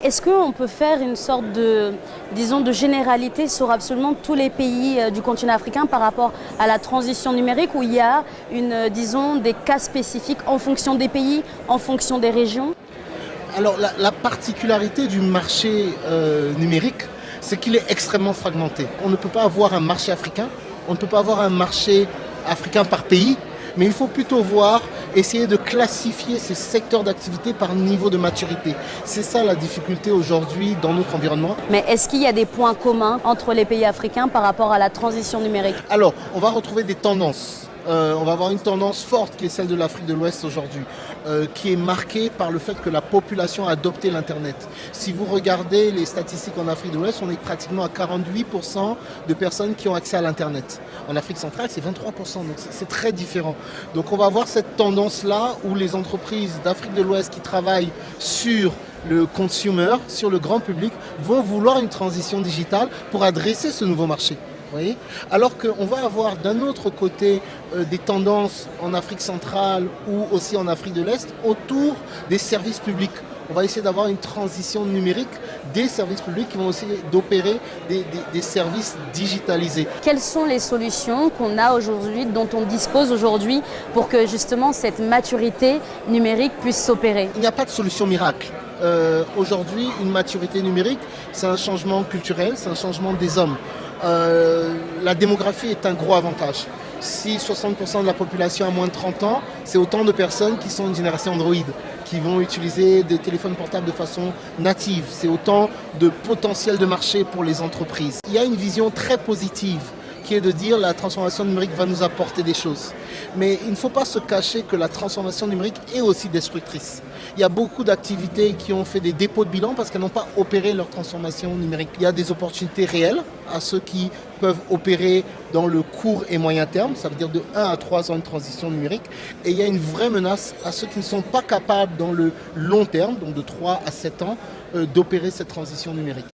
Est-ce qu'on peut faire une sorte de, disons, de généralité sur absolument tous les pays du continent africain par rapport à la transition numérique où il y a disons, des cas spécifiques en fonction des pays, en fonction des régions? Alors la particularité du marché numérique, c'est qu'il est extrêmement fragmenté. On ne peut pas avoir un marché africain, on ne peut pas avoir un marché africain par pays, mais il faut plutôt essayer de classifier ces secteurs d'activité par niveau de maturité. C'est ça la difficulté aujourd'hui dans notre environnement. Mais est-ce qu'il y a des points communs entre les pays africains par rapport à la transition numérique? Alors, on va retrouver des tendances. On va avoir une tendance forte qui est celle de l'Afrique de l'Ouest aujourd'hui, qui est marquée par le fait que la population a adopté l'Internet. Si vous regardez les statistiques en Afrique de l'Ouest, on est pratiquement à 48% de personnes qui ont accès à l'Internet. En Afrique centrale, c'est 23%, donc c'est très différent. Donc on va avoir cette tendance-là où les entreprises d'Afrique de l'Ouest qui travaillent sur le consumer, sur le grand public, vont vouloir une transition digitale pour adresser ce nouveau marché. Voyez, alors qu'on va avoir d'un autre côté des tendances en Afrique centrale ou aussi en Afrique de l'Est autour des services publics. On va essayer d'avoir une transition numérique des services publics qui vont essayer d'opérer des services digitalisés. Quelles sont les solutions qu'on a aujourd'hui, dont on dispose aujourd'hui pour que justement cette maturité numérique puisse s'opérer? Il n'y a pas de solution miracle. Aujourd'hui, une maturité numérique, c'est un changement culturel, c'est un changement des hommes. La démographie est un gros avantage. Si 60% de la population a moins de 30 ans, c'est autant de personnes qui sont une génération Android, qui vont utiliser des téléphones portables de façon native. C'est autant de potentiel de marché pour les entreprises. Il y a une vision très positive qui est de dire la transformation numérique va nous apporter des choses. Mais il ne faut pas se cacher que la transformation numérique est aussi destructrice. Il y a beaucoup d'activités qui ont fait des dépôts de bilan parce qu'elles n'ont pas opéré leur transformation numérique. Il y a des opportunités réelles à ceux qui peuvent opérer dans le court et moyen terme, ça veut dire de 1 à 3 ans de transition numérique. Et il y a une vraie menace à ceux qui ne sont pas capables dans le long terme, donc de 3 à 7 ans, d'opérer cette transition numérique.